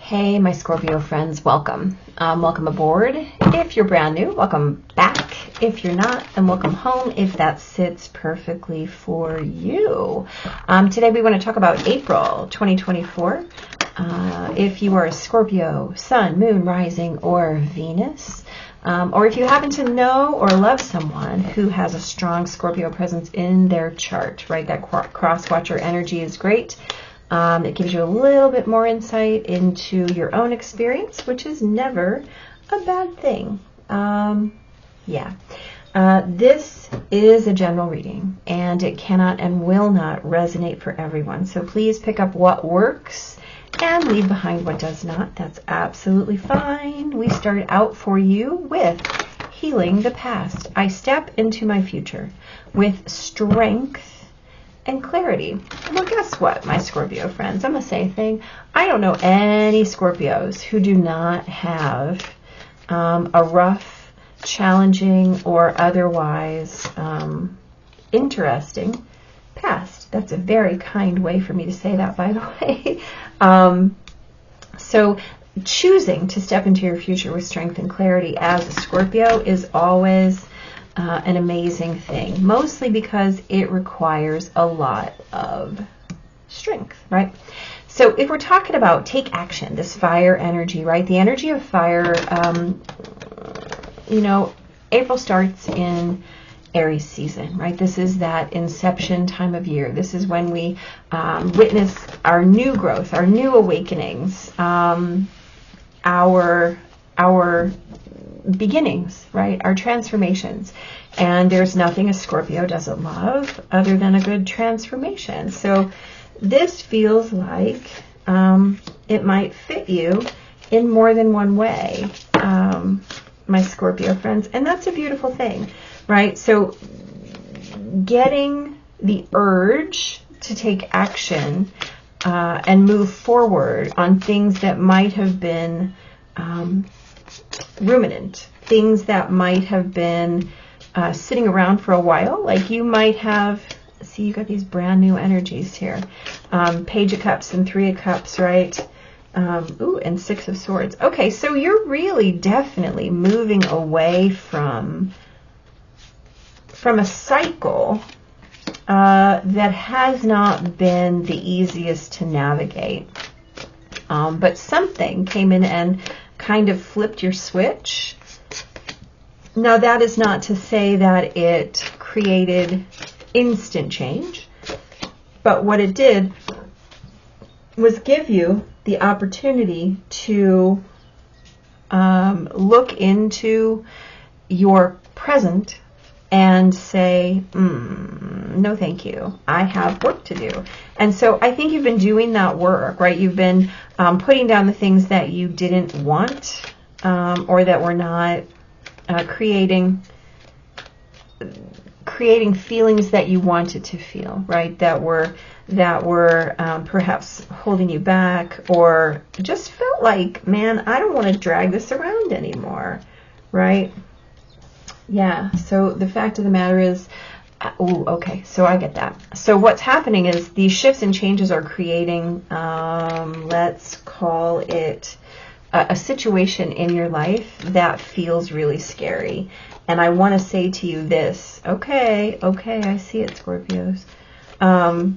Hey, my Scorpio friends, welcome. Welcome aboard. If you're brand new, welcome back. If you're not, then welcome home if that sits perfectly for you. Today we want to talk about April 2024. If you are a Scorpio, Sun, Moon, Rising, or Venus, or if you happen to know or love someone who has a strong Scorpio presence in their chart, right? That cross-watcher energy is great. It gives you a little bit more insight into your own experience, which is never a bad thing. This is a general reading, and it cannot and will not resonate for everyone. So please pick up what works and leave behind what does not. That's absolutely fine. We started out for you with healing the past. I step into my future with strength and clarity. Well, guess what, my Scorpio friends? I'm going to say a thing. I don't know any Scorpios who do not have a rough, challenging, or otherwise interesting past. That's a very kind way for me to say that, by the way. So choosing to step into your future with strength and clarity as a Scorpio is always an amazing thing, mostly because it requires a lot of strength, right? So if we're talking about take action, this fire energy, right? The energy of fire, April starts in Aries season, right? This is that inception time of year. This is when we witness our new growth, our new awakenings, our beginnings, right? Our transformations. And there's nothing a Scorpio doesn't love other than a good transformation. So this feels like it might fit you in more than one way, my Scorpio friends. And that's a beautiful thing, right? So getting the urge to take action and move forward on things that might have been ruminant, things that might have been sitting around for a while. Like you might have, see, you got these brand new energies here. Page of Cups and Three of Cups, right? And Six of Swords. Okay, so you're really definitely moving away from a cycle that has not been the easiest to navigate. But something came in and kind of flipped your switch. Now, that is not to say that it created instant change, but what it did was give you the opportunity to look into your present and say, no, thank you. I have work to do. And so I think you've been doing that work, right? You've been putting down the things that you didn't want or that were not creating feelings that you wanted to feel, right? That were perhaps holding you back, or just felt like, man, I don't want to drag this around anymore, right? Yeah, so the fact of the matter is, okay, so I get that. So what's happening is these shifts and changes are creating, let's call it a situation in your life that feels really scary. And I want to say to you this, okay, I see it, Scorpios. All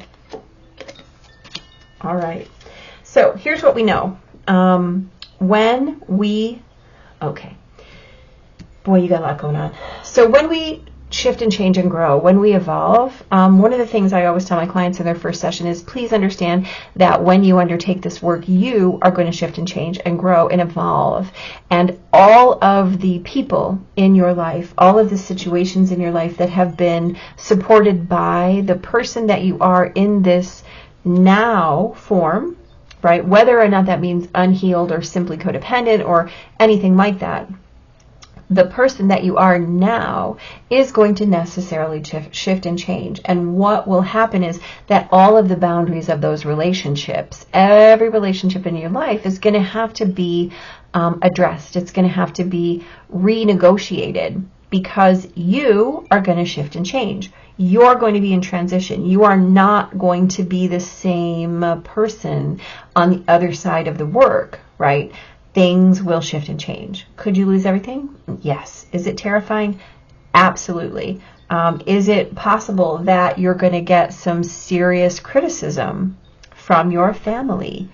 right, so here's what we know. Boy, you got a lot going on. So when we shift and change and grow, when we evolve, one of the things I always tell my clients in their first session is, please understand that when you undertake this work, you are going to shift and change and grow and evolve. And all of the people in your life, all of the situations in your life that have been supported by the person that you are in this now form, right? Whether or not that means unhealed or simply codependent or anything like that, the person that you are now is going to necessarily shift and change. And what will happen is that all of the boundaries of those relationships, every relationship in your life, is going to have to be addressed. It's going to have to be renegotiated because you are going to shift and change. You're going to be in transition. You are not going to be the same person on the other side of the work, right? Things will shift and change. Could you lose everything? Yes. Is it terrifying? Absolutely. Is it possible that you're going to get some serious criticism from your family,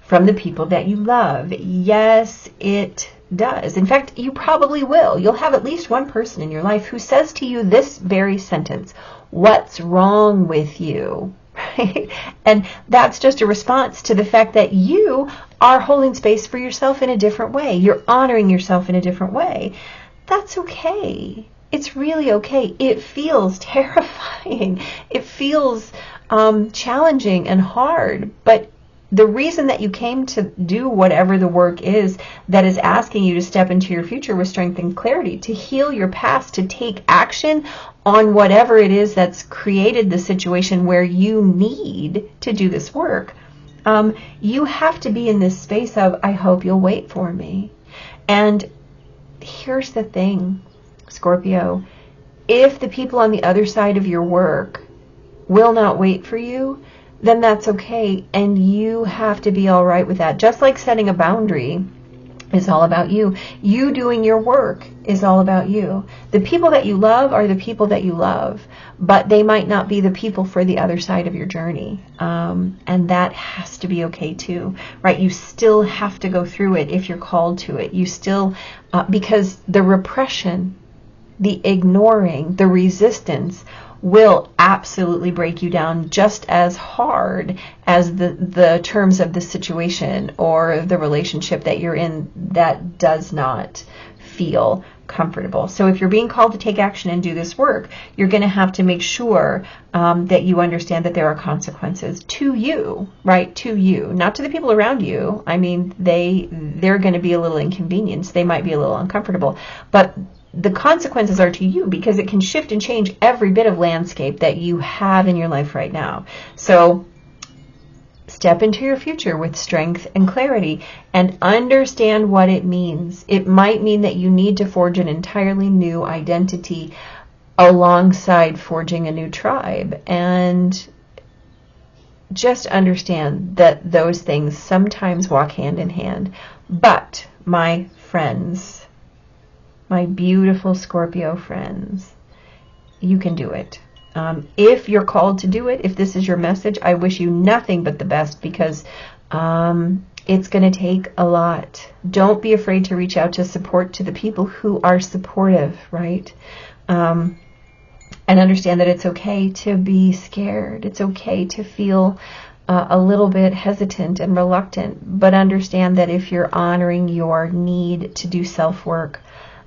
from the people that you love? Yes, it does. In fact, you probably will. You'll have at least one person in your life who says to you this very sentence, "What's wrong with you?" Right? And that's just a response to the fact that you are holding space for yourself in a different way. You're honoring yourself in a different way. That's okay. It's really okay. It feels terrifying. It feels challenging and hard, but the reason that you came to do whatever the work is that is asking you to step into your future with strength and clarity, to heal your past, to take action on whatever it is that's created the situation where you need to do this work, you have to be in this space of, I hope you'll wait for me. And here's the thing, Scorpio, if the people on the other side of your work will not wait for you, then that's okay, and you have to be all right with that. Just like setting a boundary is all about you. You doing your work is all about you. The people that you love are the people that you love, but they might not be the people for the other side of your journey. And that has to be okay too, right? You still have to go through it if you're called to it. You still, because the repression, the ignoring, the resistance will absolutely break you down just as hard as the terms of the situation or the relationship that you're in that does not feel comfortable. So if you're being called to take action and do this work, you're going to have to make sure that you understand that there are consequences to you, right? To you, not to the people around you. I mean, they're going to be a little inconvenienced. They might be a little uncomfortable, but the consequences are to you, because it can shift and change every bit of landscape that you have in your life right now. So step into your future with strength and clarity and understand what it means. It might mean that you need to forge an entirely new identity alongside forging a new tribe. And just understand that those things sometimes walk hand in hand. But my friends, my beautiful Scorpio friends, you can do it. If you're called to do it, if this is your message, I wish you nothing but the best, because it's going to take a lot. Don't be afraid to reach out to support to the people who are supportive, right? And understand that it's okay to be scared. It's okay to feel a little bit hesitant and reluctant, but understand that if you're honoring your need to do self-work,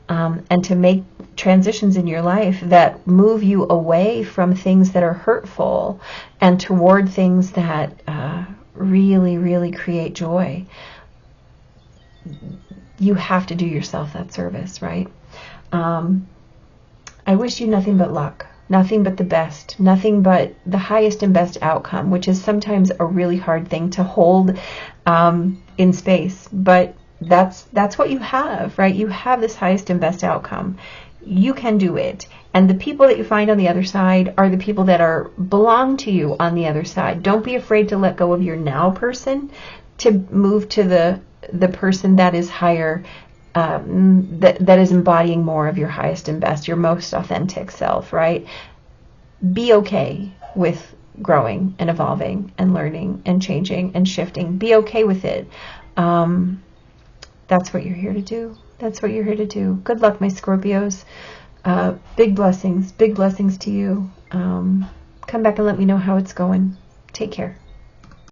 and to make transitions in your life that move you away from things that are hurtful and toward things that really, really create joy, you have to do yourself that service, right? I wish you nothing but luck, nothing but the best, nothing but the highest and best outcome, which is sometimes a really hard thing to hold in space, but that's what you have, right? You have this highest and best outcome. You can do it. And the people that you find on the other side are the people that belong to you on the other side. Don't be afraid to let go of your now person to move to the person that is higher, that is embodying more of your highest and best, your most authentic self, right? Be okay with growing and evolving and learning and changing and shifting. Be okay with it. That's what you're here to do. That's what you're here to do. Good luck, my Scorpios. Big blessings to you. Come back and let me know how it's going. Take care.